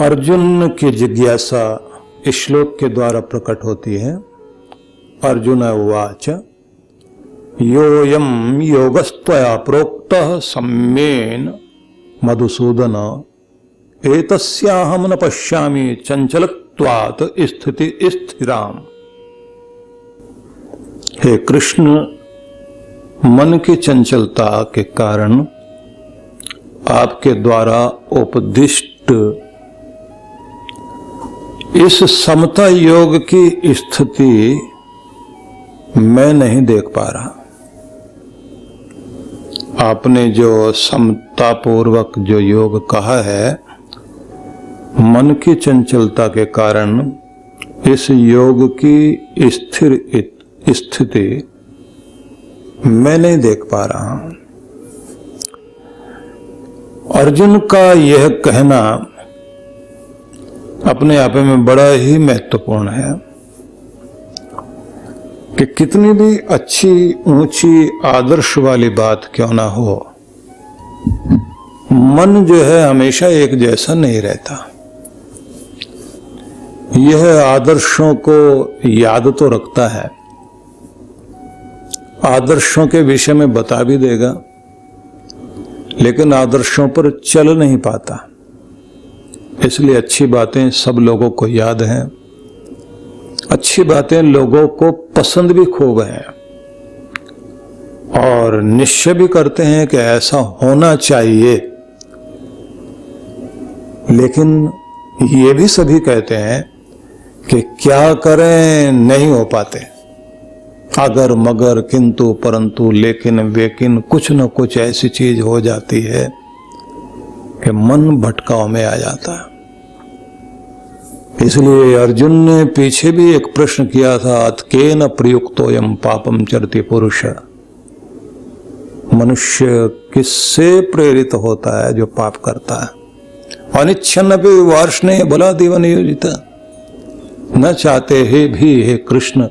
अर्जुन की जिज्ञासा इस श्लोक के द्वारा प्रकट होती है। अर्जुन उवाच योऽयं योगस्त्वया प्रोक्तः सम्येन मधुसूदन एतस्याहं न पश्यामि चंचलत्वात् स्थिति स्थिराम। हे कृष्ण, मन की चंचलता के कारण आपके द्वारा उपदिष्ट इस समता योग की स्थिति मैं नहीं देख पा रहा। आपने जो समता पूर्वक जो योग कहा है, मन की चंचलता के कारण इस योग की स्थिर स्थिति मैं नहीं देख पा रहा। अर्जुन का यह कहना अपने आप में बड़ा ही महत्वपूर्ण है कि कितनी भी अच्छी ऊंची आदर्श वाली बात क्यों ना हो, मन जो है हमेशा एक जैसा नहीं रहता। यह आदर्शों को याद तो रखता है, आदर्शों के विषय में बता भी देगा, लेकिन आदर्शों पर चल नहीं पाता। इसलिए अच्छी बातें सब लोगों को याद हैं, अच्छी बातें लोगों को पसंद भी खूब हैं और निश्चय भी करते हैं कि ऐसा होना चाहिए। लेकिन ये भी सभी कहते हैं कि क्या करें, नहीं हो पाते। अगर मगर किंतु परंतु लेकिन वेकिन कुछ न कुछ ऐसी चीज हो जाती है कि मन भटकाव में आ जाता है। इसलिए अर्जुन ने पीछे भी एक प्रश्न किया था, अतकेन प्रयुक्तोयम पापम चरति पुरुष। मनुष्य किससे प्रेरित होता है? जो पाप करता है। अनिच्छन्नपि वार्ष्णे बलादेव नियोजित। न चाहते हे भी हे कृष्ण,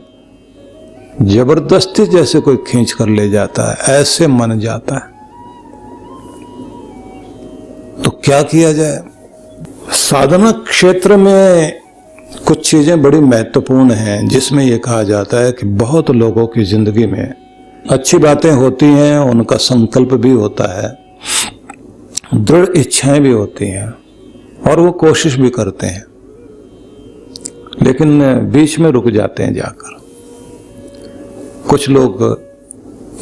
जबरदस्ती जैसे कोई खींच कर ले जाता है, ऐसे मन जाता है। तो क्या किया जाए? साधना क्षेत्र में कुछ चीजें बड़ी महत्वपूर्ण हैं, जिसमें यह कहा जाता है कि बहुत लोगों की जिंदगी में अच्छी बातें होती हैं, उनका संकल्प भी होता है, दृढ़ इच्छाएं भी होती हैं और वो कोशिश भी करते हैं, लेकिन बीच में रुक जाते हैं जाकर। कुछ लोग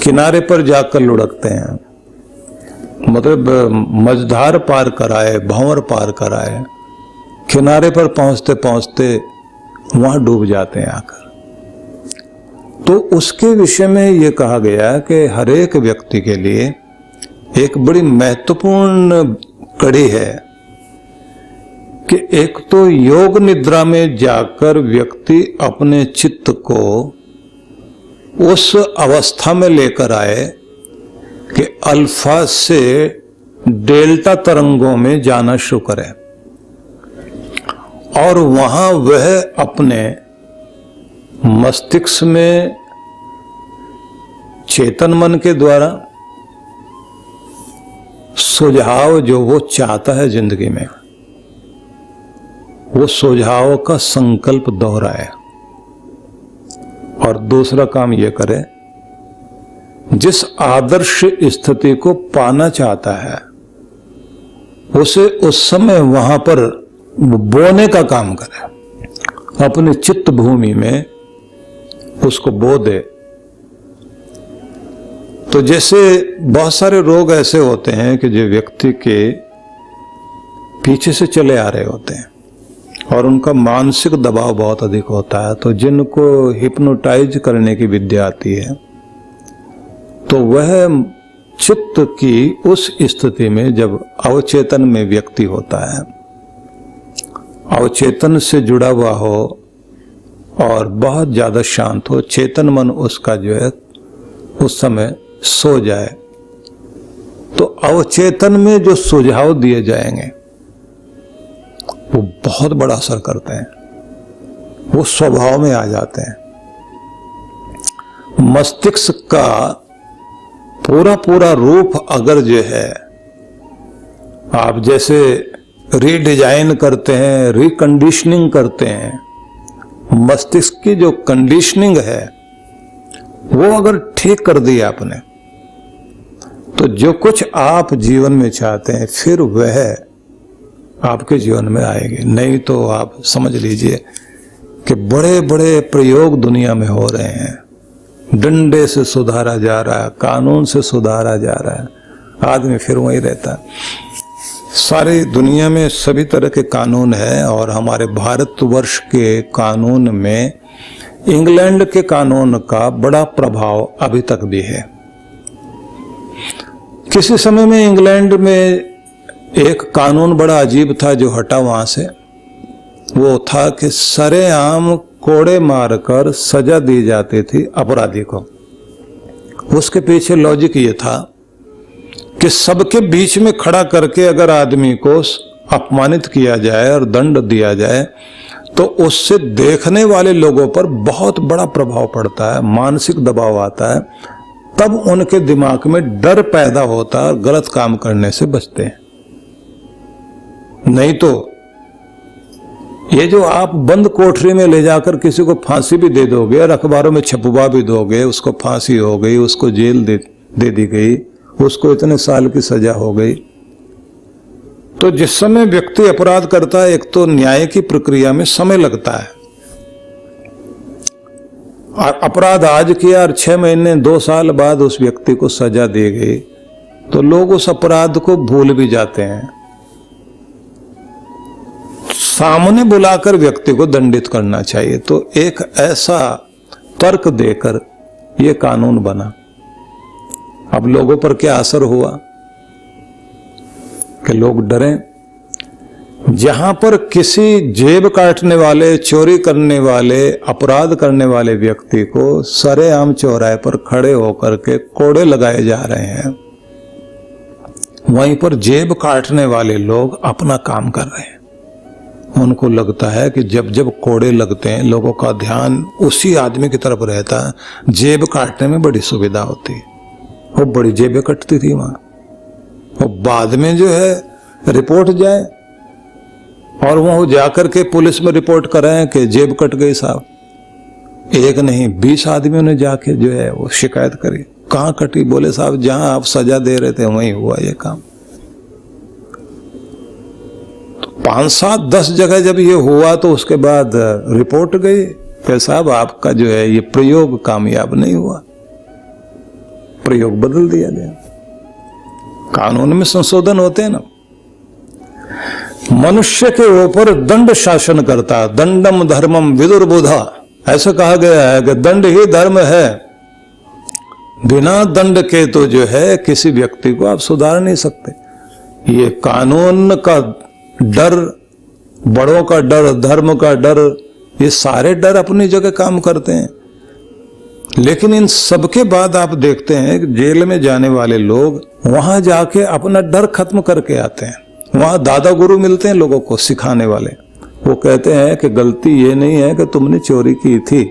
किनारे पर जाकर लुढ़कते हैं, मतलब मझधार पार कराए, भंवर पार कराए, किनारे पर पहुंचते पहुंचते वहां डूब जाते हैं आकर। तो उसके विषय में यह कहा गया कि हर एक व्यक्ति के लिए एक बड़ी महत्वपूर्ण कड़ी है कि एक तो योग निद्रा में जाकर व्यक्ति अपने चित्त को उस अवस्था में लेकर आए कि अल्फा से डेल्टा तरंगों में जाना शुरू करे और वहां वह अपने मस्तिष्क में चेतन मन के द्वारा सुझाव जो वो चाहता है जिंदगी में, वो सुझाव का संकल्प दोहराए। और दूसरा काम यह करे, जिस आदर्श स्थिति को पाना चाहता है उसे उस समय वहां पर बोने का काम करे, अपने चित्त भूमि में उसको बो दे। तो जैसे बहुत सारे रोग ऐसे होते हैं कि जो व्यक्ति के पीछे से चले आ रहे होते हैं और उनका मानसिक दबाव बहुत अधिक होता है, तो जिनको हिप्नोटाइज करने की विद्या आती है, तो वह चित्त की उस स्थिति में जब अवचेतन में व्यक्ति होता है, अवचेतन से जुड़ा हुआ हो और बहुत ज्यादा शांत हो, चेतन मन उसका जो है उस समय सो जाए, तो अवचेतन में जो सुझाव दिए जाएंगे वो बहुत बड़ा असर करते हैं, वो स्वभाव में आ जाते हैं। मस्तिष्क का पूरा पूरा रूप अगर जो है, आप जैसे रीडिजाइन करते हैं, रिकंडीशनिंग करते हैं। मस्तिष्क की जो कंडीशनिंग है वो अगर ठीक कर दी आपने, तो जो कुछ आप जीवन में चाहते हैं फिर वह आपके जीवन में आएगी। नहीं तो आप समझ लीजिए कि बड़े बड़े प्रयोग दुनिया में हो रहे हैं। डंडे से सुधारा जा रहा है, कानून से सुधारा जा रहा है, आदमी फिर वहीं रहता है। सारी दुनिया में सभी तरह के कानून है और हमारे भारतवर्ष के कानून में इंग्लैंड के कानून का बड़ा प्रभाव अभी तक भी है। किसी समय में इंग्लैंड में एक कानून बड़ा अजीब था जो हटा वहां से। वो था कि सरेआम कोड़े मारकर सजा दी जाती थी अपराधी को। उसके पीछे लॉजिक ये था कि सबके बीच में खड़ा करके अगर आदमी को अपमानित किया जाए और दंड दिया जाए तो उससे देखने वाले लोगों पर बहुत बड़ा प्रभाव पड़ता है, मानसिक दबाव आता है। तब उनके दिमाग में डर पैदा होता है और गलत काम करने से बचते हैं। नहीं तो ये जो आप बंद कोठरी में ले जाकर किसी को फांसी भी दे दोगे और अखबारों में छपवा भी दोगे, उसको फांसी हो गई, उसको जेल दे दी गई, उसको इतने साल की सजा हो गई। तो जिस समय व्यक्ति अपराध करता है, एक तो न्याय की प्रक्रिया में समय लगता है। अपराध आज किया और 6 महीने 2 साल बाद उस व्यक्ति को सजा दी गई तो लोग उस अपराध को भूल भी जाते हैं। सामने बुलाकर व्यक्ति को दंडित करना चाहिए। तो एक ऐसा तर्क देकर यह कानून बना। अब लोगों पर क्या असर हुआ कि लोग डरे। जहां पर किसी जेब काटने वाले, चोरी करने वाले, अपराध करने वाले व्यक्ति को सरेआम चौराहे पर खड़े होकर के कोड़े लगाए जा रहे हैं, वहीं पर जेब काटने वाले लोग अपना काम कर रहे हैं। उनको लगता है कि जब जब कोड़े लगते हैं लोगों का ध्यान उसी आदमी की तरफ रहता है। जेब काटने में बड़ी सुविधा होती है। वो बड़ी जेबें कटती थी वहां। वो बाद में जो है रिपोर्ट जाए और वह जाकर के पुलिस में रिपोर्ट कराएं कि जेब कट गई साहब। एक नहीं 20 आदमियों ने जाके जो है वो शिकायत करी। कहाँ कटी? बोले साहब जहां आप सजा दे रहे थे वहीं हुआ ये काम। तो 5, 7, 10 जगह जब ये हुआ तो उसके बाद रिपोर्ट गई कि साहब आपका जो है ये प्रयोग कामयाब नहीं हुआ, प्रयोग बदल दिया गया। कानून में संशोधन होते हैं ना। मनुष्य के ऊपर दंड शासन करता, दंडम धर्मम विदुर्बुधा। ऐसा कहा गया है कि दंड ही धर्म है। बिना दंड के तो जो है किसी व्यक्ति को आप सुधार नहीं सकते। ये कानून का डर, बड़ों का डर, धर्म का डर, ये सारे डर अपनी जगह काम करते हैं। लेकिन इन सबके बाद आप देखते हैं कि जेल में जाने वाले लोग वहां जाके अपना डर खत्म करके आते हैं। वहां दादा गुरु मिलते हैं लोगों को सिखाने वाले। वो कहते हैं कि गलती ये नहीं है कि तुमने चोरी की थी,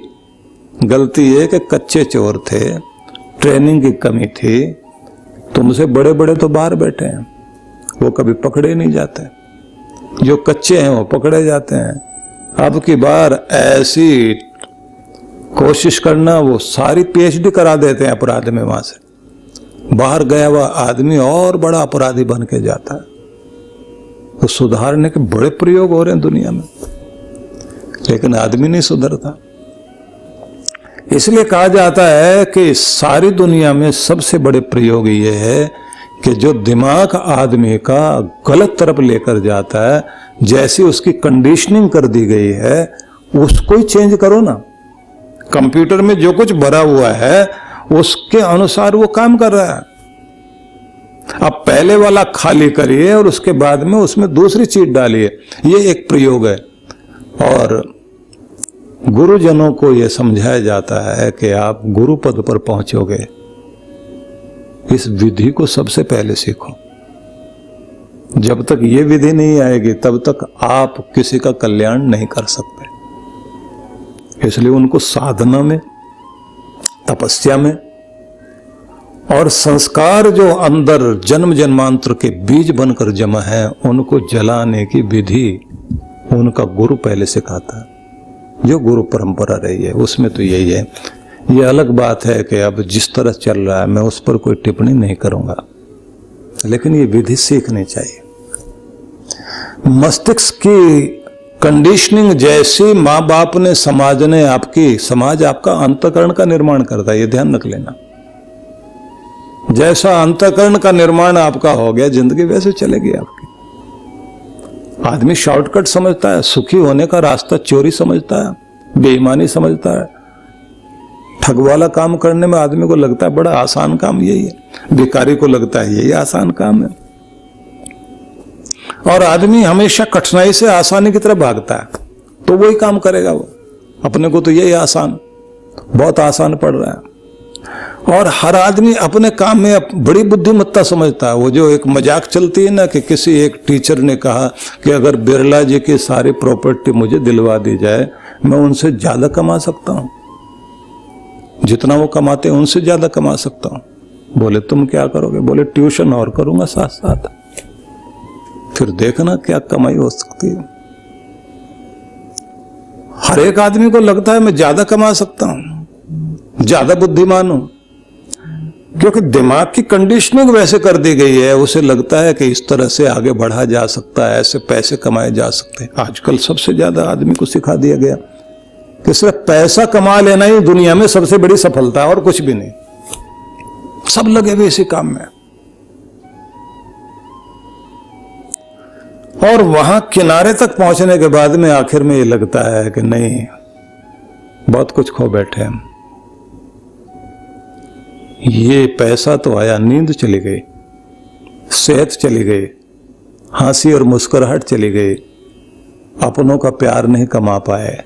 गलती ये कि कच्चे चोर थे, ट्रेनिंग की कमी थी। तुमसे बड़े बड़े तो बाहर बैठे हैं, वो कभी पकड़े नहीं जाते। जो कच्चे हैं वो पकड़े जाते हैं। अब की बार ऐसी कोशिश करना, वो सारी PhD करा देते हैं अपराध में। वहां से बाहर गया हुआ आदमी और बड़ा अपराधी बन के जाता है। तो सुधारने के बड़े प्रयोग हो रहे हैं दुनिया में, लेकिन आदमी नहीं सुधरता। इसलिए कहा जाता है कि सारी दुनिया में सबसे बड़े प्रयोग ये है कि जो दिमाग आदमी का गलत तरफ लेकर जाता है, जैसी उसकी कंडीशनिंग कर दी गई है, उसको ही चेंज करो ना। कंप्यूटर में जो कुछ भरा हुआ है उसके अनुसार वो काम कर रहा है। अब पहले वाला खाली करिए और उसके बाद में उसमें दूसरी चीज डालिए। ये एक प्रयोग है। और गुरुजनों को यह समझाया जाता है कि आप गुरु पद पर पहुंचोगे, इस विधि को सबसे पहले सीखो। जब तक ये विधि नहीं आएगी तब तक आप किसी का कल्याण नहीं कर सकते। इसलिए उनको साधना में, तपस्या में और संस्कार जो अंदर जन्म जन्मांतर के बीज बनकर जमा है, उनको जलाने की विधि उनका गुरु पहले सिखाता है। जो गुरु परंपरा रही है उसमें तो यही है। ये अलग बात है कि अब जिस तरह चल रहा है मैं उस पर कोई टिप्पणी नहीं करूंगा, लेकिन ये विधि सीखनी चाहिए। मस्तिष्क की कंडीशनिंग जैसी माँ बाप ने, समाज ने आपकी, समाज आपका अंतःकरण का निर्माण करता है, ये ध्यान रख लेना। जैसा अंतःकरण का निर्माण आपका हो गया, जिंदगी वैसे चलेगी आपकी। आदमी शॉर्टकट समझता है, सुखी होने का रास्ता चोरी समझता है, बेईमानी समझता है, ठग वाला काम करने में आदमी को लगता है बड़ा आसान काम यही है, भिखारी को लगता है यही आसान काम है। और आदमी हमेशा कठिनाई से आसानी की तरफ भागता है, तो वही काम करेगा वो। अपने को तो यही आसान, बहुत आसान पड़ रहा है। और हर आदमी अपने काम में बड़ी बुद्धिमत्ता समझता है। वो जो एक मजाक चलती है ना कि किसी एक टीचर ने कहा कि अगर बिरला जी की सारी प्रॉपर्टी मुझे दिलवा दी जाए, मैं उनसे ज्यादा कमा सकता हूं, जितना वो कमाते हैं उनसे ज्यादा कमा सकता हूं। बोले तुम क्या करोगे? बोले ट्यूशन और करूंगा साथ साथ, फिर देखना क्या कमाई हो सकती है। हर एक आदमी को लगता है मैं ज्यादा कमा सकता हूं, ज्यादा बुद्धिमान हूं, क्योंकि दिमाग की कंडीशनिंग वैसे कर दी गई है। उसे लगता है कि इस तरह से आगे बढ़ा जा सकता है, ऐसे पैसे कमाए जा सकते हैं। आजकल सबसे ज्यादा आदमी को सिखा दिया गया कि सिर्फ पैसा कमा लेना ही दुनिया में सबसे बड़ी सफलता है और कुछ भी नहीं। सब लगे हुए इसी काम में, और वहां किनारे तक पहुंचने के बाद में आखिर में ये लगता है कि नहीं, बहुत कुछ खो बैठे हम। ये पैसा तो आया, नींद चली गई, सेहत चली गई, हंसी और मुस्कुराहट चली गई, अपनों का प्यार नहीं कमा पाए,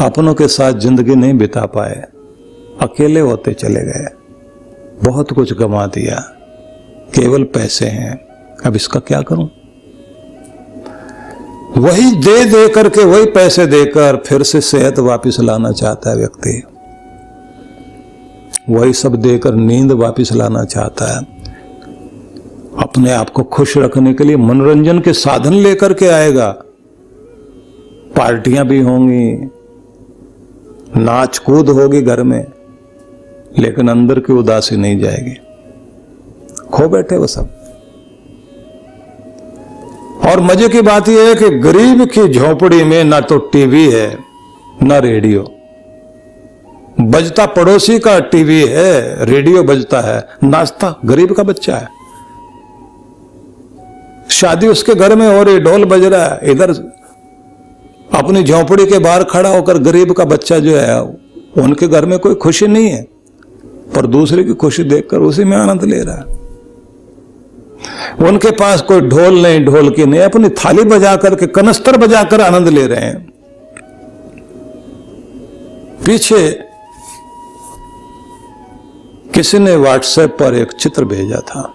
अपनों के साथ जिंदगी नहीं बिता पाए, अकेले होते चले गए, बहुत कुछ गंवा दिया, केवल पैसे हैं। अब इसका क्या करूं? वही दे दे करके, वही पैसे देकर फिर से सेहत वापस लाना चाहता है व्यक्ति, वही सब देकर नींद वापस लाना चाहता है। अपने आप को खुश रखने के लिए मनोरंजन के साधन लेकर के आएगा, पार्टियां भी होंगी, नाच कूद होगी घर में, लेकिन अंदर की उदासी नहीं जाएगी। खो बैठे वो सब। और मजे की बात यह है कि गरीब की झोपड़ी में ना तो टीवी है ना रेडियो, बजता पड़ोसी का टीवी है, रेडियो बजता है, नाचता गरीब का बच्चा है। शादी उसके घर में हो रही, ढोल बज रहा है, इधर अपनी झोपड़ी के बाहर खड़ा होकर गरीब का बच्चा जो है, उनके घर में कोई खुशी नहीं है, पर दूसरे की खुशी देखकर उसी में आनंद ले रहा है। उनके पास कोई ढोल नहीं, ढोलकी नहीं, अपनी थाली बजा करके, कनस्तर बजाकर आनंद ले रहे हैं। पीछे किसी ने व्हाट्सएप पर एक चित्र भेजा था,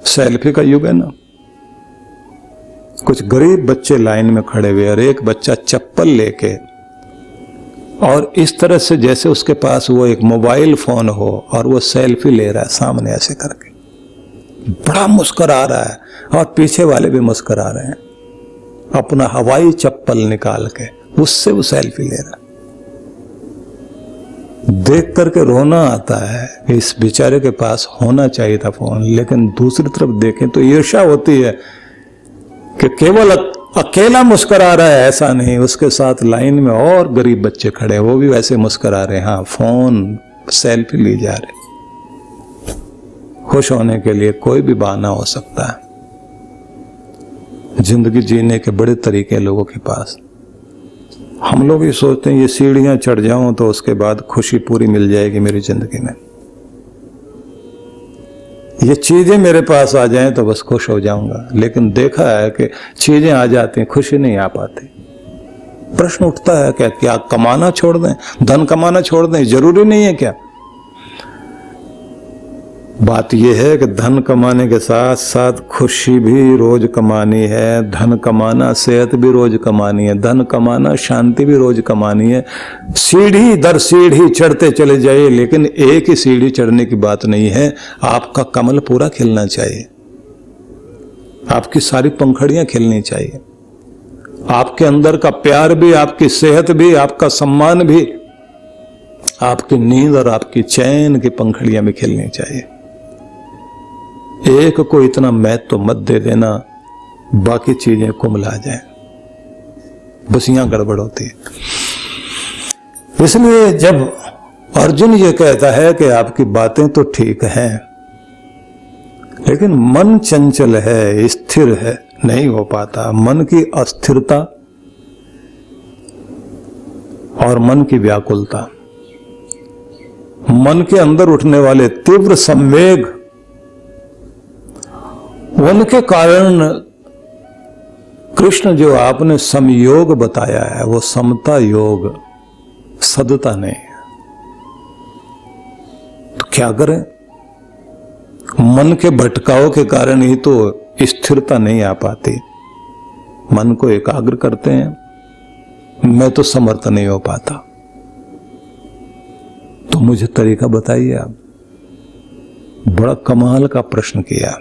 सेल्फी का युग है ना, कुछ गरीब बच्चे लाइन में खड़े हुए और एक बच्चा चप्पल लेके, और इस तरह से जैसे उसके पास वो एक मोबाइल फोन हो और वो सेल्फी ले रहा है सामने ऐसे करके, बड़ा मुस्कुरा रहा है, और पीछे वाले भी मुस्कुरा रहे हैं, अपना हवाई चप्पल निकाल के उससे वो सेल्फी ले रहा है। देख करके रोना आता है, इस बेचारे के पास होना चाहिए था फोन, लेकिन दूसरी तरफ देखें तो ईर्ष्या होती है कि केवल अकेला मुस्कुरा रहा है, ऐसा नहीं, उसके साथ लाइन में और गरीब बच्चे खड़े, वो भी वैसे मुस्कुरा रहे, हाँ फोन सेल्फी ली जा रही। खुश होने के लिए कोई भी बहाना हो सकता है। जिंदगी जीने के बड़े तरीके लोगों के पास। हम लोग ये सोचते हैं ये सीढ़ियां चढ़ जाऊं तो उसके बाद खुशी पूरी मिल जाएगी मेरी जिंदगी में, ये चीजें मेरे पास आ जाएं तो बस खुश हो जाऊंगा। लेकिन देखा है कि चीजें आ जाती हैं, खुशी नहीं आ पाती। प्रश्न उठता है क्या कमाना छोड़ दें, धन कमाना छोड़ दें? जरूरी नहीं है क्या? बात यह है कि धन कमाने के साथ साथ खुशी भी रोज कमानी है, धन कमाना सेहत भी रोज कमानी है, धन कमाना शांति भी रोज कमानी है। सीढ़ी दर सीढ़ी चढ़ते चले जाइए, लेकिन एक ही सीढ़ी चढ़ने की बात नहीं है। आपका कमल पूरा खिलना चाहिए, आपकी सारी पंखड़ियां खिलनी चाहिए, आपके अंदर का प्यार भी, आपकी सेहत भी, आपका सम्मान भी, आपकी नींद और आपकी चैन की पंखड़ियां भी खिलनी चाहिए। एक को इतना महत्व मत दे देना बाकी चीजें कुमला जाए, बस यहां गड़बड़ होती है। इसलिए जब अर्जुन ये कहता है कि आपकी बातें तो ठीक हैं, लेकिन मन चंचल है, स्थिर है, नहीं हो पाता। मन की अस्थिरता और मन की व्याकुलता, मन के अंदर उठने वाले तीव्र संवेग, उनके कारण कृष्ण जो आपने समयोग बताया है वो समता योग, सदता नहीं है। तो क्या करें? मन के भटकाव के कारण ही तो स्थिरता नहीं आ पाती। मन को एकाग्र करते हैं, मैं तो समर्थ नहीं हो पाता। तो मुझे तरीका बताइए आप। बड़ा कमाल का प्रश्न किया,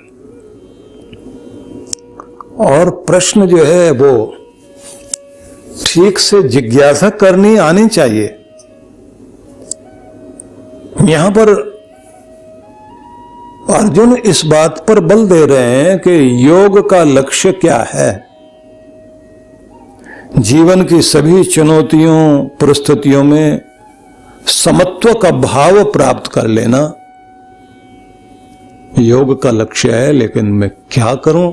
और प्रश्न जो है वो ठीक से जिज्ञासा करनी आनी चाहिए। यहां पर अर्जुन इस बात पर बल दे रहे हैं कि योग का लक्ष्य क्या है। जीवन की सभी चुनौतियों परिस्थितियों में समत्व का भाव प्राप्त कर लेना योग का लक्ष्य है। लेकिन मैं क्या करूं?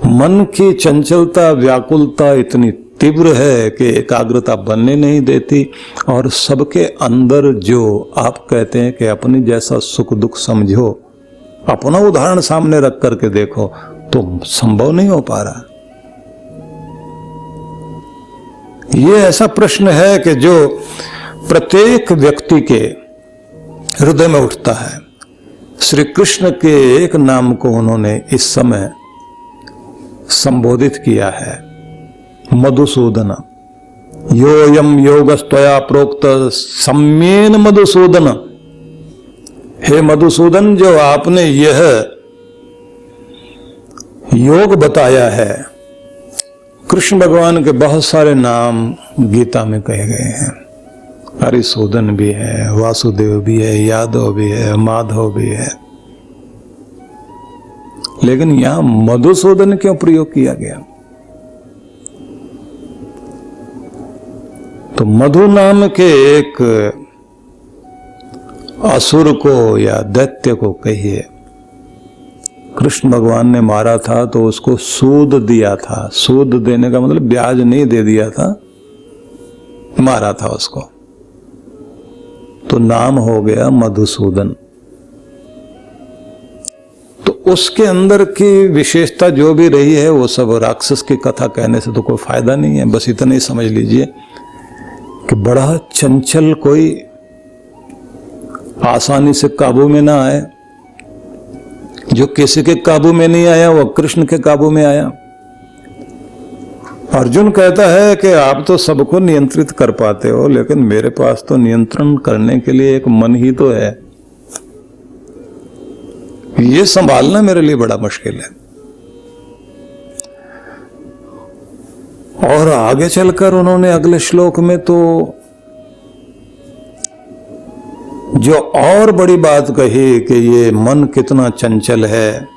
मन की चंचलता व्याकुलता इतनी तीव्र है कि एकाग्रता बनने नहीं देती, और सबके अंदर जो आप कहते हैं कि अपने जैसा सुख दुख समझो, अपना उदाहरण सामने रख करके देखो, तो संभव नहीं हो पा रहा। ये ऐसा प्रश्न है कि जो प्रत्येक व्यक्ति के हृदय में उठता है। श्री कृष्ण के एक नाम को उन्होंने इस समय संबोधित किया है, मधुसूदन। योयम योगस्त्वया प्रोक्त सम्येन मधुसूदन। हे मधुसूदन, जो आपने यह योग बताया है। कृष्ण भगवान के बहुत सारे नाम गीता में कहे गए हैं। हरिसूदन भी है, वासुदेव भी है, यादव भी है, माधव भी है, लेकिन यहां मधुसूदन क्यों प्रयोग किया गया? तो मधु नाम के एक असुर को या दैत्य को कहिए, कृष्ण भगवान ने मारा था तो उसको सूद दिया था। सूद देने का मतलब ब्याज नहीं दे दिया था, मारा था उसको, तो नाम हो गया मधुसूदन। तो उसके अंदर की विशेषता जो भी रही है वो सब राक्षस की कथा कहने से तो कोई फायदा नहीं है। बस इतना ही समझ लीजिए कि बड़ा चंचल, कोई आसानी से काबू में ना आए। जो किसी के काबू में नहीं आया वो कृष्ण के काबू में आया। अर्जुन कहता है कि आप तो सबको नियंत्रित कर पाते हो, लेकिन मेरे पास तो नियंत्रण करने के लिए एक मन ही तो है। ये संभालना मेरे लिए बड़ा मुश्किल है। और आगे चलकर उन्होंने अगले श्लोक में तो जो और बड़ी बात कही कि ये मन कितना चंचल है,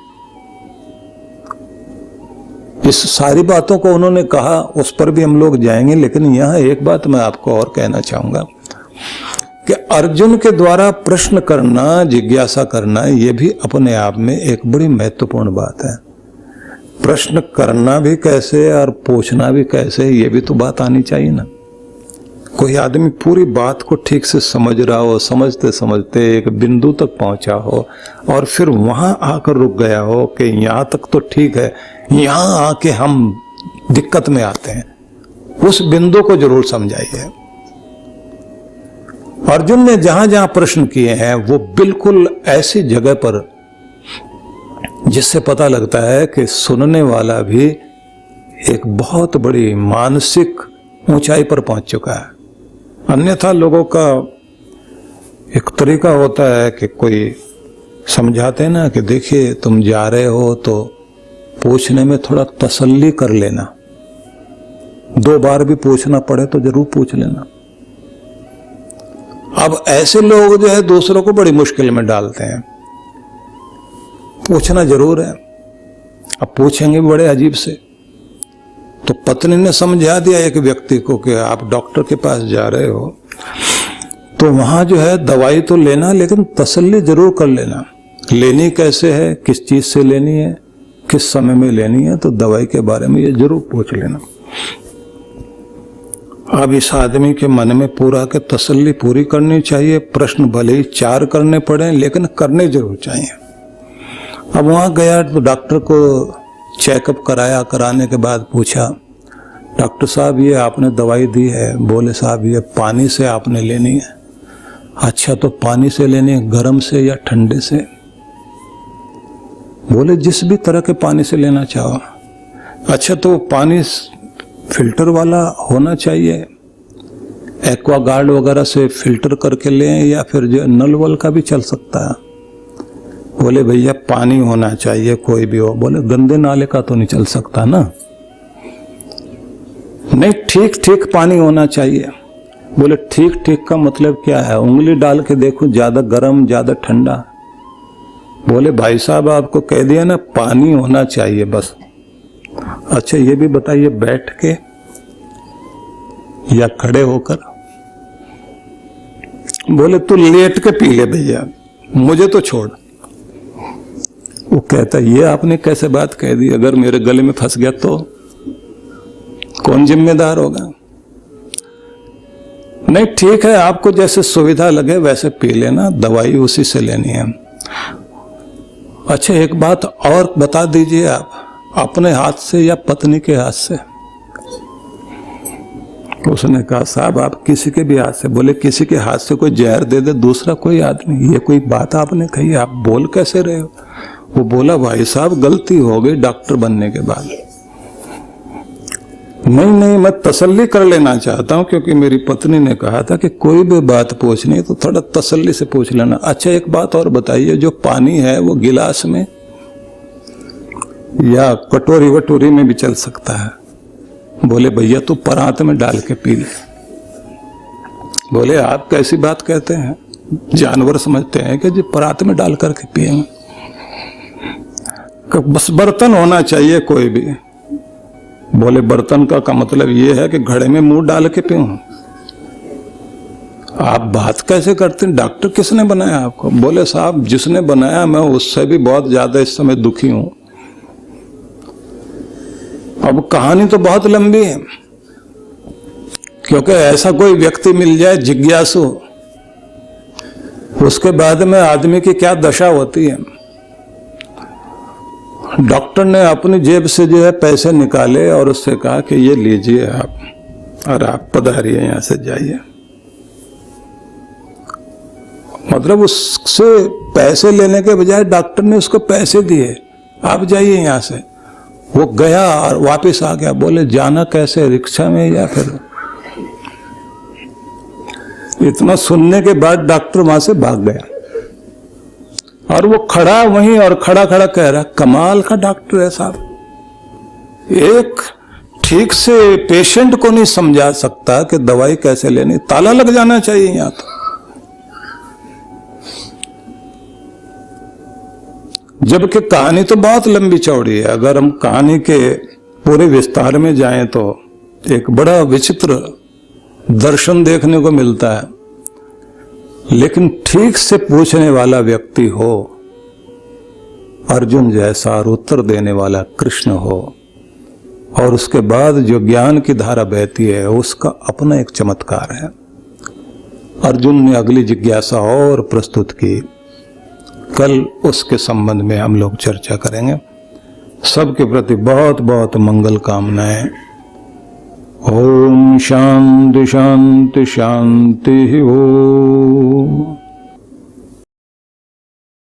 इस सारी बातों को उन्होंने कहा, उस पर भी हम लोग जाएंगे। लेकिन यहां एक बात मैं आपको और कहना चाहूंगा कि अर्जुन के द्वारा प्रश्न करना, जिज्ञासा करना, यह भी अपने आप में एक बड़ी महत्वपूर्ण बात है। प्रश्न करना भी कैसे और पूछना भी कैसे, ये भी तो बात आनी चाहिए ना। कोई आदमी पूरी बात को ठीक से समझ रहा हो, समझते समझते एक बिंदु तक पहुंचा हो और फिर वहां आकर रुक गया हो कि यहां तक तो ठीक है, यहां आके हम दिक्कत में आते हैं, उस बिंदु को जरूर समझाइए। अर्जुन ने जहां जहां प्रश्न किए हैं वो बिल्कुल ऐसी जगह पर जिससे पता लगता है कि सुनने वाला भी एक बहुत बड़ी मानसिक ऊंचाई पर पहुंच चुका है। अन्यथा लोगों का एक तरीका होता है कि कोई समझाते हैं ना कि देखिए तुम जा रहे हो तो पूछने में थोड़ा तसल्ली कर लेना, 2 बार भी पूछना पड़े तो जरूर पूछ लेना। अब ऐसे लोग जो है दूसरों को बड़ी मुश्किल में डालते हैं। पूछना जरूर है, अब पूछेंगे बड़े अजीब से। तो पत्नी ने समझा दिया एक व्यक्ति को कि आप डॉक्टर के पास जा रहे हो तो वहां जो है दवाई तो लेना, लेकिन तसल्ली जरूर कर लेना। लेनी कैसे है, किस चीज से लेनी है, किस समय में लेनी है, तो दवाई के बारे में ये जरूर पूछ लेना। अब इस आदमी के मन में पूरा के तसल्ली पूरी करनी चाहिए। प्रश्न भले ही 4 करने पड़े लेकिन करने जरूर चाहिए। अब वहां गया तो डॉक्टर को चेकअप कराया, कराने के बाद पूछा, डॉक्टर साहब ये आपने दवाई दी है? बोले साहब ये पानी से आपने लेनी है। अच्छा तो पानी से लेनी है, गर्म से या ठंडे से? बोले जिस भी तरह के पानी से लेना चाहो। अच्छा तो पानी फिल्टर वाला होना चाहिए, एक्वागार्ड वगैरह से फिल्टर करके लें या फिर जो नल वल का भी चल सकता है? बोले भैया पानी होना चाहिए कोई भी हो। बोले गंदे नाले का तो नहीं चल सकता ना? नहीं ठीक ठीक पानी होना चाहिए। बोले ठीक ठीक का मतलब क्या है? उंगली डाल के देखो ज्यादा गर्म ज्यादा ठंडा। बोले भाई साहब आपको कह दिया ना पानी होना चाहिए बस। अच्छा ये भी बताइए बैठ के या खड़े होकर? बोले तू लेट के पी ले भैया, मुझे तो छोड़। वो कहता ये आपने कैसे बात कह दी, अगर मेरे गले में फंस गया तो कौन जिम्मेदार होगा? नहीं ठीक है आपको जैसे सुविधा लगे वैसे पी लेना, दवाई उसी से लेनी है। अच्छा एक बात और बता दीजिए आप, अपने हाथ से या पत्नी के हाथ से? उसने कहा साहब आप किसी के भी हाथ से। बोले किसी के हाथ से कोई जहर दे दे दूसरा कोई आदमी, ये कोई बात आपने कही? आप बोल कैसे रहे हो? वो बोला भाई साहब गलती हो गई डॉक्टर बनने के बाद। नहीं मैं तसल्ली कर लेना चाहता हूं क्योंकि मेरी पत्नी ने कहा था कि कोई भी बात पूछनी तो थोड़ा तसल्ली से पूछ लेना। अच्छा एक बात और बताइए, जो पानी है वो गिलास में या कटोरी वटोरी में भी चल सकता है? बोले भैया तू परात में डाल के पी ले। बोले आप कैसी बात कहते हैं, जानवर समझते हैं कि जो परात में डाल करके पिएंगे? बस बर्तन होना चाहिए कोई भी। बोले बर्तन का मतलब ये है कि घड़े में मुंह डाल के पीऊं? आप बात कैसे करते हैं, डॉक्टर किसने बनाया आपको? बोले साहब जिसने बनाया मैं उससे भी बहुत ज्यादा इस समय दुखी हूं। अब कहानी तो बहुत लंबी है क्योंकि ऐसा कोई व्यक्ति मिल जाए जिज्ञासु, उसके बाद में आदमी की क्या दशा होती है। डॉक्टर ने अपनी जेब से जो है पैसे निकाले और उससे कहा कि ये लीजिए आप, और आप पधारिए यहां से जाइए। मतलब उससे पैसे लेने के बजाय डॉक्टर ने उसको पैसे दिए, आप जाइए यहां से। वो गया और वापस आ गया। बोले जाना कैसे, रिक्शा में या फिर? इतना सुनने के बाद डॉक्टर वहां से भाग गया और वो खड़ा वहीं और खड़ा खड़ा कह रहा कमाल का डॉक्टर है साहब, एक ठीक से पेशेंट को नहीं समझा सकता कि दवाई कैसे लेनी, ताला लग जाना चाहिए यहां तो। जबकि कहानी तो बहुत लंबी चौड़ी है, अगर हम कहानी के पूरे विस्तार में जाएं तो एक बड़ा विचित्र दर्शन देखने को मिलता है। लेकिन ठीक से पूछने वाला व्यक्ति हो, अर्जुन जैसा, और उत्तर देने वाला कृष्ण हो, और उसके बाद जो ज्ञान की धारा बहती है उसका अपना एक चमत्कार है। अर्जुन ने अगली जिज्ञासा और प्रस्तुत की, कल उसके संबंध में हम लोग चर्चा करेंगे। सबके प्रति बहुत बहुत मंगल कामनाएं। ओम शांति शांति शांति। ओम।